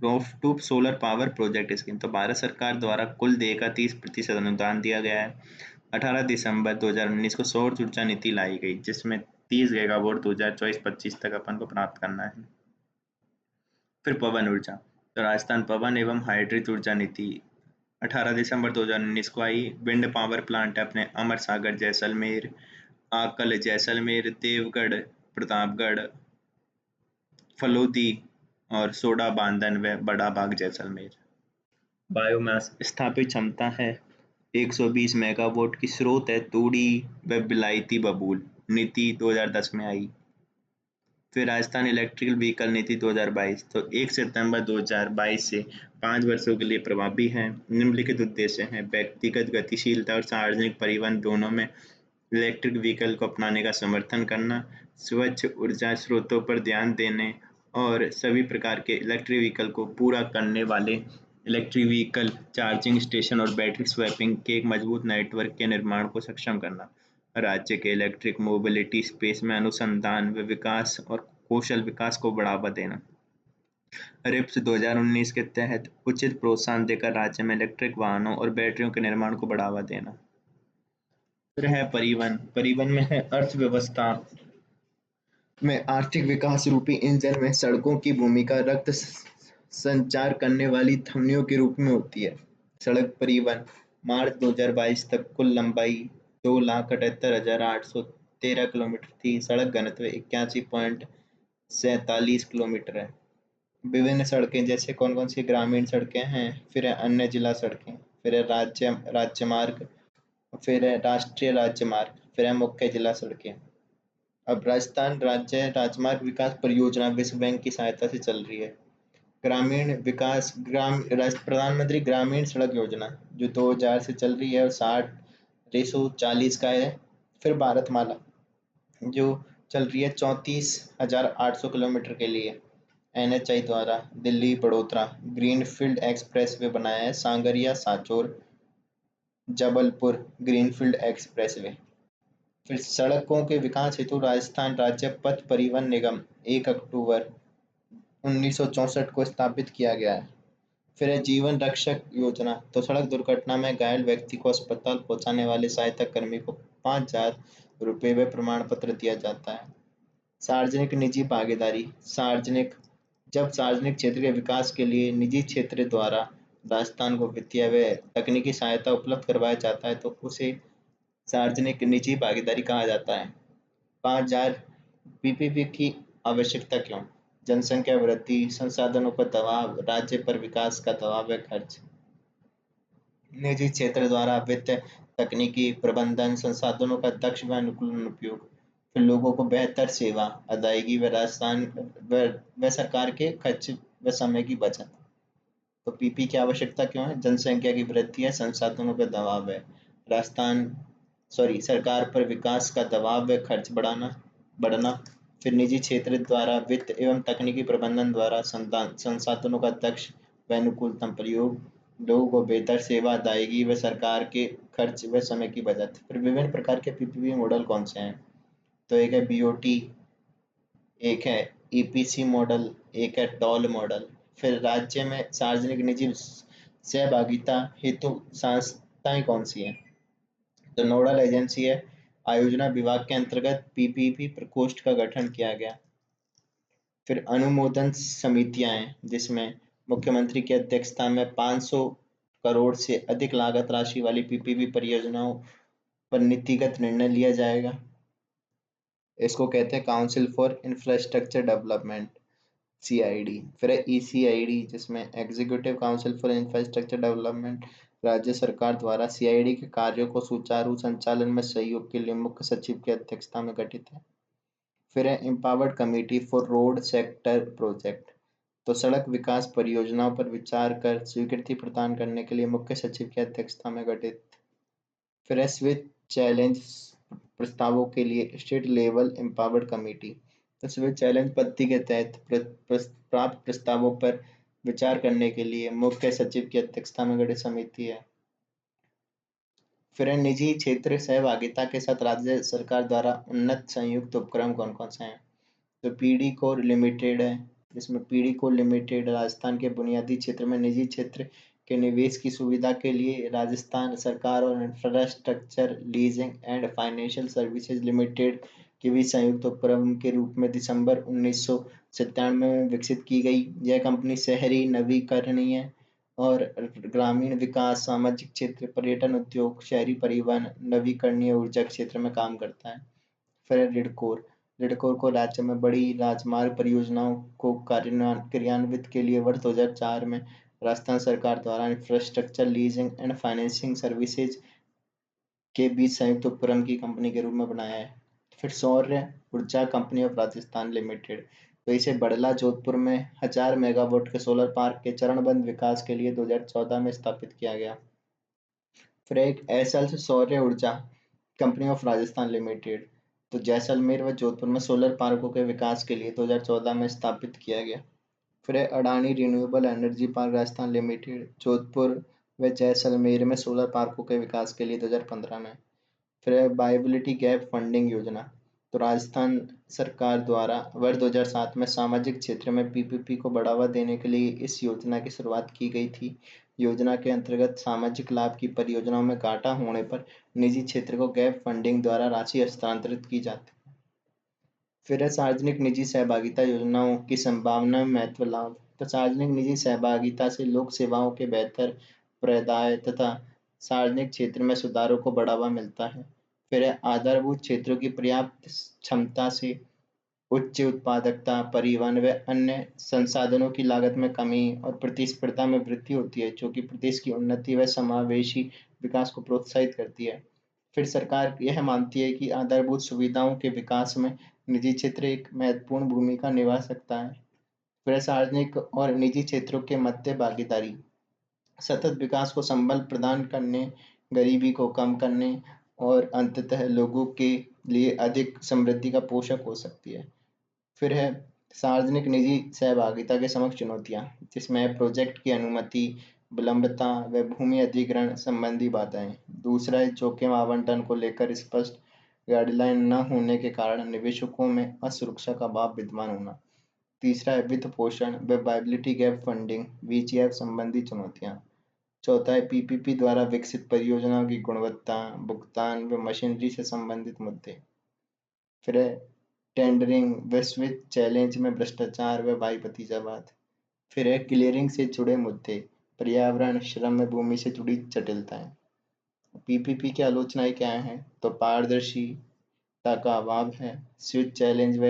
Rooftop solar power project scheme, तो भारत सरकार द्वारा कुल देय का 30% अनुदान दिया गया है। 18 दिसंबर 2019 को सौर ऊर्जा नीति लाई गई, जिसमें 30 गीगावाट 2024-25 तक अपन को प्राप्त करना है। फिर पवन ऊर्जा, तो राजस्थान पवन एवं हाइड्रिक ऊर्जा नीति 18 दिसंबर 2019 को आई। विंड पावर प्लांट है अपने अमर सागर जैसलमेर, आकल जैसलमेर, देवगढ़ प्रतापगढ़, फलोदी और सोडा बांधन व बड़ा बाग जैसलमेर। बायोमास स्थापित क्षमता है 120 मेगावाट की। स्रोत है तूड़ी व बिलायती बबूल। नीति 2010 में आई। फिर राजस्थान इलेक्ट्रिकल व्हीकल नीति 2022 तो 1 सितंबर 2022 से 5 वर्षों के लिए प्रभावी है। निम्नलिखित उद्देश्य हैं: व्यक्तिगत गतिशीलता और सार्वजनिक परिवहन दोनों में इलेक्ट्रिक व्हीकल को अपनाने का समर्थन करना, स्वच्छ ऊर्जा स्रोतों पर ध्यान देने और सभी प्रकार के इलेक्ट्रिक व्हीकल को पूरा करने वाले इलेक्ट्रिक व्हीकल चार्जिंग स्टेशन और बैटरी स्वैपिंग के एक मजबूत नेटवर्क के निर्माण को सक्षम करना। राज्य के इलेक्ट्रिक मोबिलिटी स्पेस में अनुसंधान व विकास और कौशल विकास को बढ़ावा देना। रिप्स 2019 के तहत उचित प्रोत्साहन देकर राज्य में इलेक्ट्रिक वाहनों और बैटरियों के निर्माण को बढ़ावा देना। फिर है परिवहन। परिवहन में है अर्थव्यवस्था में आर्थिक विकास रूपी इंजन में सड़कों की भूमिका रक्त संचार करने वाली धमनियों के रूप में होती है। सड़क परिवहन मार्च 2022 तक कुल लंबाई 2,78,813 किलोमीटर थी। सड़क घनत्व 81.47 किलोमीटर है। विभिन्न सड़कें जैसे कौन कौन सी ग्रामीण सड़कें हैं, फिर है अन्य जिला सड़कें, फिर है राज्य मार्ग, फिर है राष्ट्रीय राजमार्ग, फिर है मुख्य जिला सड़कें। अब राजस्थान राज्य राजमार्ग विकास परियोजना विश्व बैंक की सहायता से चल रही है। ग्रामीण विकास प्रधानमंत्री ग्रामीण सड़क योजना जो 2000 से चल रही है और 60/40 का है। फिर भारतमाला जो चल रही है 34,800 किलोमीटर के लिए। NHAI द्वारा Delhi Vadodara greenfield express way बनाया है। Sangria Sanchore Jabalpur greenfield express way. फिर सड़कों के विकास हेतु राजस्थान राज्य पथ परिवहन निगम 1 अक्टूबर 1964 को स्थापित किया गया है। फिर है जीवन रक्षक योजना तो सड़क दुर्घटना में घायल व्यक्ति को अस्पताल पहुंचाने वाले सहायता कर्मी को 5,000 रुपये व प्रमाण पत्र दिया जाता है। सार्वजनिक निजी भागीदारी जब सार्वजनिक क्षेत्र के विकास के लिए निजी क्षेत्र द्वारा राजस्थान को वित्तीय व तकनीकी सहायता उपलब्ध करवाया जाता है तो उसे सार्वजनिक निजी भागीदारी कहा जाता है। 5,000 पीपीपी की आवश्यकता क्यों? जनसंख्या वृद्धि, संसाधनों पर दबाव, राज्य पर विकास का दबाव व खर्च। निजी क्षेत्र द्वारा वित्त, तकनीकी प्रबंधन, संसाधनों का दक्ष व अनुकूल उपयोग, फिर लोगों को बेहतर सेवा अदायगी व सरकार के खर्च व समय की बचत। तो पीपी की आवश्यकता क्यों है? जनसंख्या की वृद्धि है, संसाधनों पर दबाव है, सरकार पर विकास का दबाव व खर्च बढ़ना। फिर निजी क्षेत्र द्वारा वित्त एवं तकनीकी प्रबंधन द्वारा संसाधनों का दक्ष व अनुकूलतम प्रयोग, लोगों को बेहतर सेवा अदायगी व सरकार के खर्च व समय की बचत। फिर विभिन्न प्रकार के पीपीपी मॉडल कौन से हैं? तो एक है बीओटी, एक है ईपीसी मॉडल, एक है टॉल मॉडल। फिर राज्य में सार्वजनिक निजी सहभागिता हेतु संस्थाएं कौन सी हैं? तो नोडल एजेंसी है। आयोजना विभाग के अंतर्गत पीपीपी प्रकोष्ठ का गठन किया गया। फिर अनुमोदन समितियां हैं जिसमें मुख्यमंत्री की अध्यक्षता में 500 करोड़ से अधिक लागत राशि वाली पीपीपी परियोजनाओं पर नीतिगत निर्णय लिया जाएगा। इसको कहते हैं council for infrastructure development, CID। फिर है ECID जिसमें executive council for infrastructure development. राज्य सरकार द्वारा CID के कार्यों को सुचारू संचालन में सहयोग के लिए मुख्य सचिव की अध्यक्षता में गठित है। फिर है empowered committee for road sector project तो सड़क विकास परियोजनाओं पर विचार कर स्वीकृति प्रदान करने के लिए मुख्य सचिव की अध्यक्षता में गठित। फिर है स्विच चैलेंज प्रस्तावों के लिए स्टेट लेवल एम्पावर्ड कमेटी तो स्विच चैलेंज पद्धति के तहत प्राप्त प्रस्तावों पर विचार करने के लिए मुख्य सचिव की अध्यक्षता में गठित समिति है। फिर है निजी क्षेत्र सहभागिता के साथ राज्य सरकार द्वारा उन्नत संयुक्त उपक्रम कौन कौन से हैं? तो पीडी कोर लिमिटेड है, जिसमें पीडी कोर लिमिटेड राजस्थान के बुनियादी क्षेत्र में निजी क्षेत्र के निवेश की सुविधा के लिए राजस्थान सरकार और infrastructure leasing and financial services limited के बीच संयुक्त उपक्रम के रूप में दिसंबर 1997 में विकसित की गई। यह कंपनी शहरी नवीकरणीय और ग्रामीण विकास, सामाजिक क्षेत्र, पर्यटन उद्योग, शहरी परिवहन, नवीकरणीय ऊर्जा क्षेत्र में काम करता है। फिर है रिडकोर। रिडकोर को राज्य में बड़ी राजमार्ग परियोजनाओं को क्रियान्वित के लिए वर्ष 2004 में राजस्थान सरकार द्वारा infrastructure leasing and financing services के बीच संयुक्त उपक्रम की कंपनी के रूप में बनाया है। फिर सौर ऊर्जा कंपनी ऑफ राजस्थान लिमिटेड, तो इसे बड़ला जोधपुर में 1000 मेगावाट के सोलर पार्क के चरणबद्ध विकास के लिए 2014 में स्थापित किया गया। फिर एक एसएल सौर ऊर्जा कंपनी ऑफ राजस्थान लिमिटेड, तो जैसलमेर व जोधपुर में सोलर पार्कों के विकास के लिए 2014 में स्थापित किया गया। फिर है Adani renewable energy park Rajasthan limited, Jodhpur व जैसलमेर में सोलर पार्कों के विकास के लिए 2015 में। फिर है वायबिलिटी गैप फंडिंग योजना, तो राजस्थान सरकार द्वारा वर्ष 2007 में सामाजिक क्षेत्र में पीपीपी को बढ़ावा देने के लिए इस योजना की शुरुआत की गई थी। योजना के अंतर्गत सामाजिक लाभ की परियोजनाओं में घाटा होने पर निजी क्षेत्र को गैप फंडिंग द्वारा राशि हस्तांतरित की जाती है। फिर है सार्वजनिक निजी सहभागिता योजनाओं की संभावना में महत्व लाभ, तो सार्वजनिक निजी सहभागिता से लोक सेवाओं के बेहतर प्रदाय तथा सार्वजनिक क्षेत्र में सुधारों को बढ़ावा मिलता है। फिर है आधारभूत क्षेत्रों की पर्याप्त क्षमता से उच्च उत्पादकता, परिवहन व अन्य संसाधनों की लागत में कमी और प्रतिस्पर्धा में वृद्धि होती है, जो कि प्रदेश की उन्नति व समावेशी विकास को प्रोत्साहित करती है। फिर सरकार यह मानती है कि आधारभूत सुविधाओं के विकास में निजी क्षेत्र एक महत्वपूर्ण भूमिका निभा सकता है। फिर सार्वजनिक और निजी क्षेत्रों के मध्य भागीदारी सतत विकास को संबल प्रदान करने, गरीबी को कम करने और अंततः लोगों के लिए अधिक समृद्धि का पोषक हो सकती है। फिर है सार्वजनिक निजी सहभागिता के समक्ष चुनौतियां, जिसमें प्रोजेक्ट की अनुमति, विलंबता व भूमि अधिग्रहण संबंधी बाधाएं। दूसरा है जोखिम आवंटन को लेकर स्पष्ट गाइडलाइन न होने के कारण निवेशकों में असुरक्षा का भाव विद्यमान होना। तीसरा है वित्त पोषण व वायबिलिटी गैप फंडिंग वीजीएफ संबंधी चुनौतियां। चौथा है पीपीपी द्वारा विकसित परियोजनाओं की गुणवत्ता, भुगतान व मशीनरी से संबंधित मुद्दे। फिर है टेंडरिंग, वैश्विक चैलेंज में भ्रष्टाचार व भाई भतीजावाद। फिर है क्लियरिंग से जुड़े मुद्दे, पर्यावरण, श्रम व भूमि से जुड़ी जटिलताएं। पीपीपी की आलोचनाएं क्या है, तो पारदर्शिता का अभाव है, स्विच चैलेंज व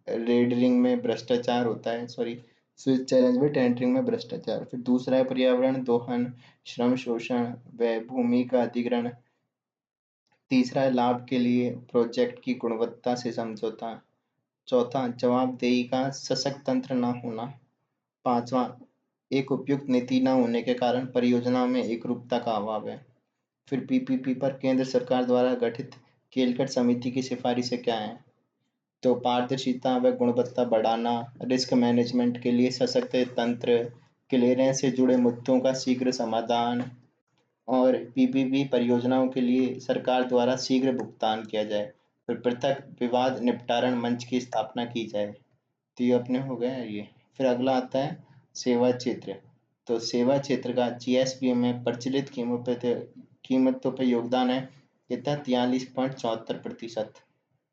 रेडरिंग में भ्रष्टाचार होता है, स्विच चैलेंज में टेंडरिंग में भ्रष्टाचार। फिर दूसरा है पर्यावरण दोहन, श्रम शोषण व भूमि का अधिग्रहण। तीसरा है लाभ के लिए प्रोजेक्ट की गुणवत्ता से समझौता। चौथा जवाबदेही का सशक्त तंत्र न होना। पांचवा एक उपयुक्त नीति न होने के कारण परियोजना में एकरूपता का अभाव है। फिर पीपीपी पर केंद्र सरकार द्वारा गठित केलकट समिति की सिफारिशें क्या हैं, तो पारदर्शिता व गुणवत्ता बढ़ाना, रिस्क मैनेजमेंट के लिए सशक्त तंत्र, क्लियरेंस से जुड़े मुद्दों का शीघ्र समाधान और पीपीपी परियोजनाओं के लिए सरकार द्वारा शीघ्र भुगतान किया जाए। फिर पृथक विवाद निपटारण मंच की स्थापना की जाए। तो ये अपने हो गए ये। फिर अगला आता है सेवा क्षेत्र। तो सेवा क्षेत्र का जीएसपी में प्रचलित कीमतों पे योगदान है कितना, 43.74%।